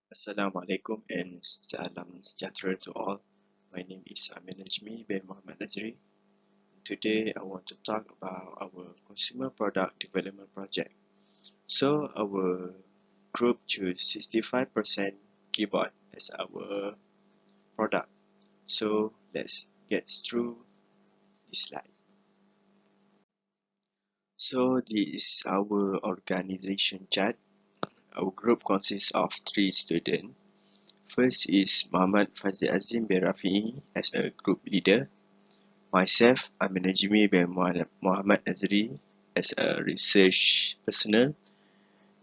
Assalamualaikum and salam sejahtera to all. My name is AMIR NAJMI bin MUHAMAD NAZRI. Today I want to talk about our consumer product development project. So our group choose 65% keyboard as our product. So let's get through this slide. So this is our organization chart. Our group consists of 3 students. First is MUHAMAD Fadzil Azim bin RAFIEE as a group leader. Myself, AMIR NAJMI bin MUHAMAD NAZRI as a research personnel.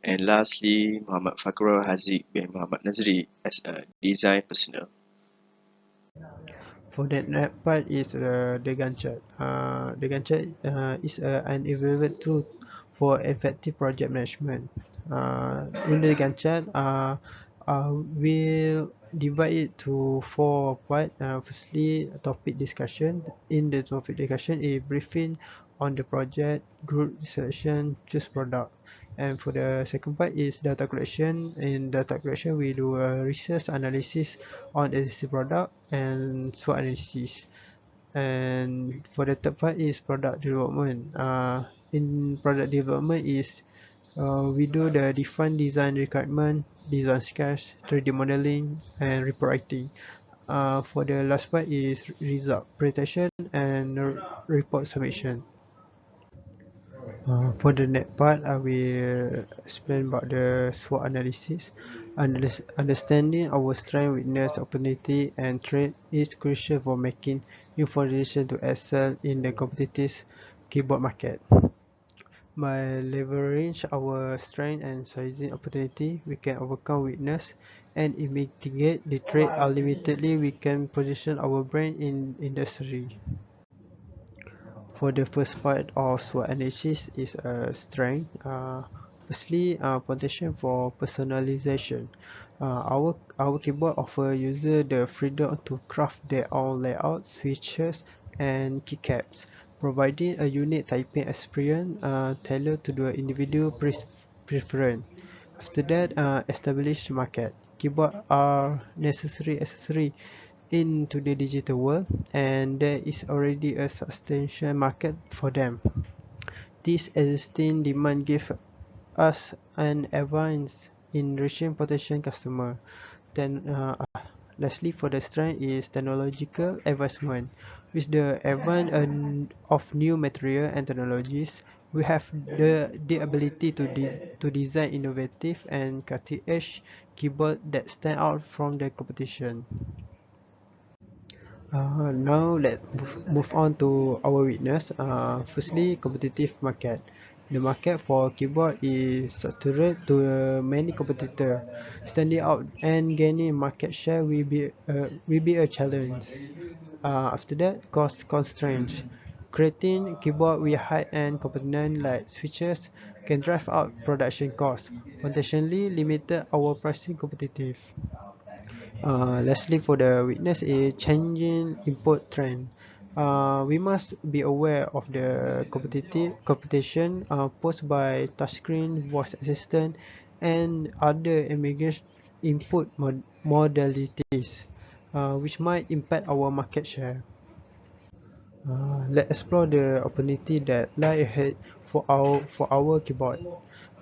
And lastly, Muhammad FAKHRUL HAZIQ bin Muhammad NAZRI as a design personnel. For that part is the Gantt chart. The Gantt chart is an invaluable tool for effective project management. In the Gantt chart, we'll divide it to 4 parts. Firstly, topic discussion. In the topic discussion, a briefing on the project, group selection, choose product. And for the second part is data collection. In data collection, we do a research analysis on existing product and SWOT analysis. And for the third part is product development. In product development is we do the define design requirement, design sketch, 3D modeling, and report writing. For the last part is result presentation and report submission. For the next part, I will explain about the SWOT analysis. Understanding our strength, weakness, opportunity, and threat is crucial for making informed decisions to excel in the competitive keyboard market. By leveraging our strength and seizing opportunity, we can overcome weakness and mitigate the threat. Ultimately, we can position our brand in industry. For the first part of SWOT analysis is a strength. Firstly, potential for personalization. Our keyboard offer user the freedom to craft their own layouts, features, and keycaps, providing a unique typing experience tailored to the individual preference. After that, establish market. Keyboard are necessary accessory into the digital world, and there is already a substantial market for them. This existing demand gives us an advance in reaching potential customer. Then, lastly, for the strength is technological advancement. With the advance of new material and technologies, we have the ability to design innovative and cutting-edge keyboard that stand out from the competition. Now let's move on to our weakness. Firstly, competitive market. The market for keyboard is saturated to many competitors. Standing out and gaining market share will be a challenge. After that, cost constraints. Creating keyboard with high-end components like switches can drive out production costs, potentially limited our pricing competitive. Lastly, for the weakness is changing input trend. We must be aware of the competition posed by touchscreen, voice assistant, and other emerging input modalities, which might impact our market share. Let's explore the opportunity that lie ahead for our keyboard.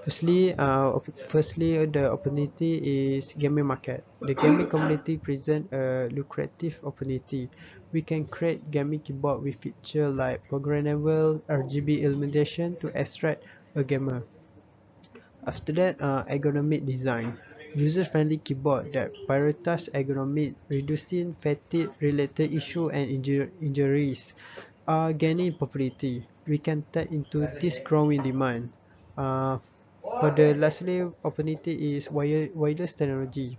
Firstly, the opportunity is gaming market. The gaming community present a lucrative opportunity. We can create gaming keyboard with feature like programmable RGB illumination to extract a gamer. After that, ergonomic design. User-friendly keyboard that prioritize ergonomic, reducing fatigue-related issue and injuries are gaining popularity. We can tap into this growing demand. Uh, for the lastly opportunity is wireless technology.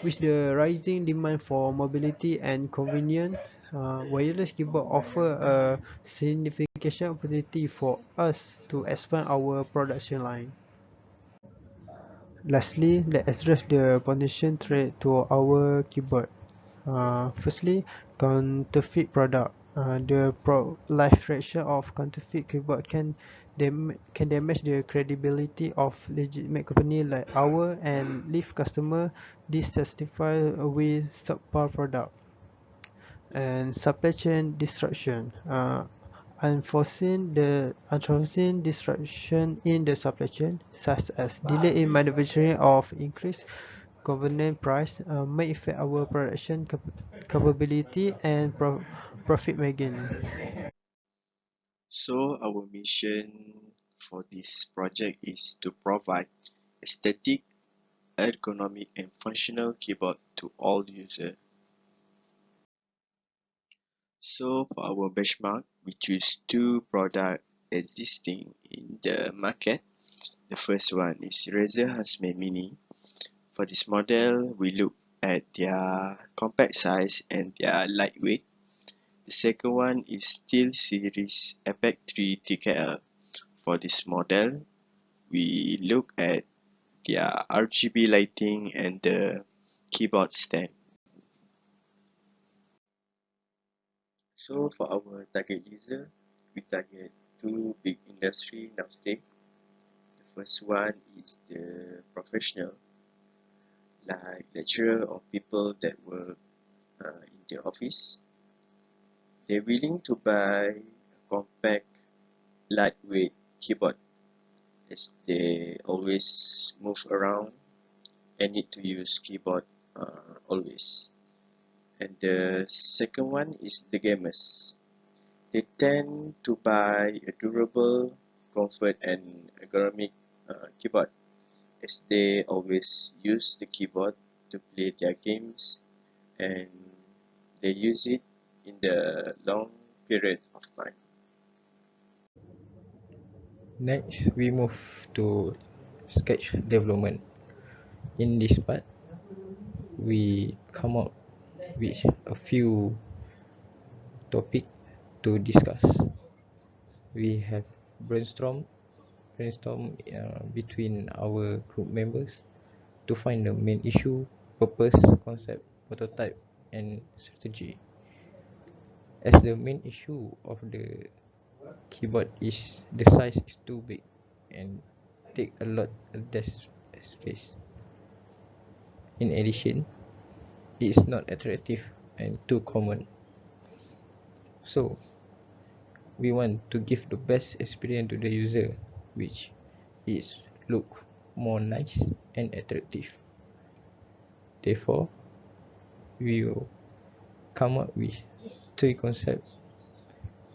With the rising demand for mobility and convenience, wireless keyboard offer a significant opportunity for us to expand our production line. Lastly, let's address the potential threat to our keyboard. Firstly, counterfeit product. The proliferation of counterfeit keyboard can damage the credibility of legitimate companies like ours and leave customers dissatisfied with subpar product. And supply chain disruption. Unforeseen disruption in the supply chain, such as delay in manufacturing of increased component price, may affect our production capability and profit margin. So our mission for this project is to provide aesthetic, ergonomic and functional keyboard to all users. So for our benchmark, we choose two products existing in the market. The first one is Razer Huntsman Mini. For this model, we look at their compact size and their lightweight. The second one is Steel Series Apex 3 TKL. For this model, we look at their RGB lighting and the keyboard stand. So for our target user, we target two big industry nowadays. The first one is the professional, like lecturer or people that work in the office. They're willing to buy a compact, lightweight keyboard as they always move around and need to use keyboard always. And the second one is the gamers. They tend to buy a durable, comfort and ergonomic keyboard as they always use the keyboard to play their games and they use it in the long period of time. Next, we move to sketch development. In this part, we come up with a few topics to discuss. We have brainstorm between our group members to find the main issue, purpose, concept, prototype, and strategy. As the main issue of the keyboard is the size is too big and take a lot of desk space. In addition, it is not attractive and too common. So, we want to give the best experience to the user, which is look more nice and attractive. Therefore, we will come up with three concepts,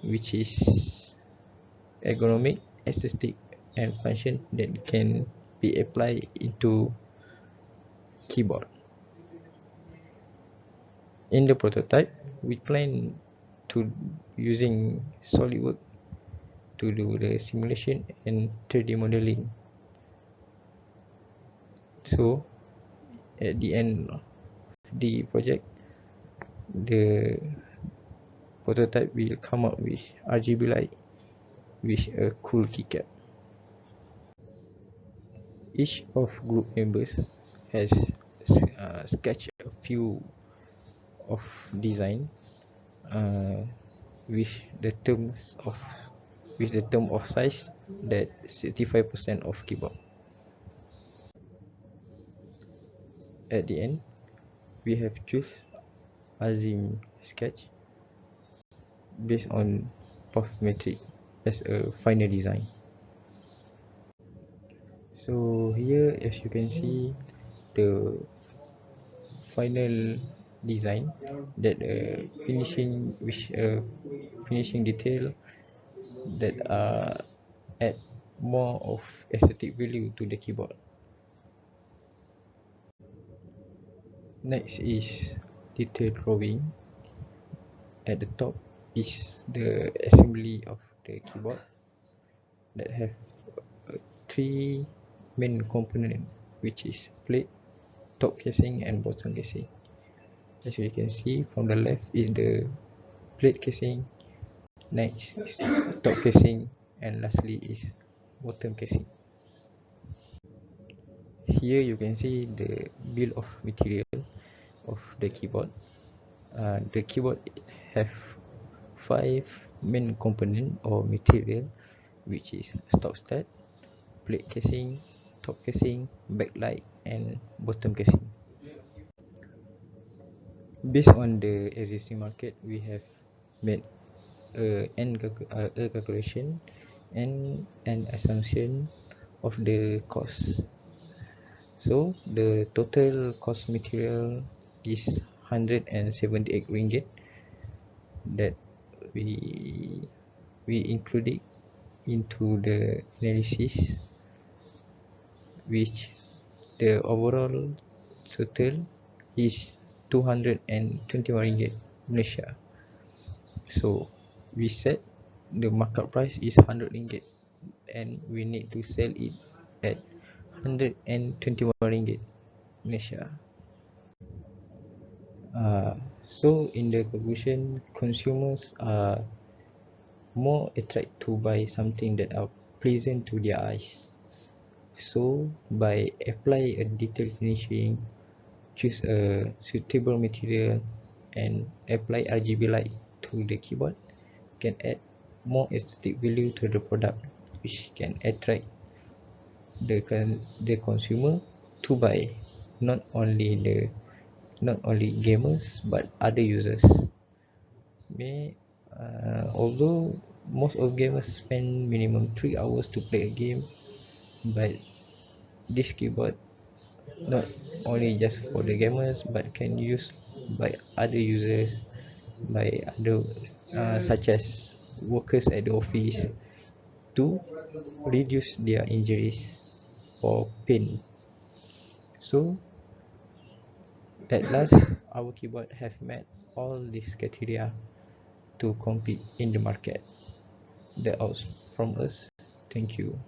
which is ergonomic, aesthetic, and function that can be applied into keyboard. In the prototype, we plan to using SolidWorks to do the simulation and 3D modeling. So, at the end of the project, the prototype will come up with RGB light with a cool keycap. Each of group members has sketched a few of design with the term of size that 65% of keyboard. At the end, we have choose Azim sketch based on path metric as a final design. So here, as you can see, the final design that finishing detail that add more of aesthetic value to the keyboard. Next is detail drawing. At the top is the assembly of the keyboard that have three main component, which is plate, top casing and bottom casing. As you can see, from the left is the plate casing, next is top casing, and lastly is bottom casing. Here you can see the bill of material of the keyboard. The keyboard have 5 main component or material, which is stop start, plate casing, top casing, backlight, and bottom casing. Based on the existing market, we have made a calculation and an assumption of the cost. So the total cost material is 178 ringgit that we included into the analysis, which the overall total is 221 ringgit Malaysia. So we said the markup price is 100 ringgit and we need to sell it at 121 ringgit Malaysia. So in the conclusion, consumers are more attracted to buy something that are pleasant to their eyes. So by apply a detailed finishing, choose a suitable material, and apply RGB light to the keyboard, can add more aesthetic value to the product, which can attract the consumer to buy, not only gamers but other users. Although most of gamers spend minimum 3 hours to play a game, but this keyboard not only just for the gamers but can use by other users, by other such as workers at the office, to reduce their injuries or pain. So at last, our keyboard have met all these criteria to compete in the market. That all from us. Thank you.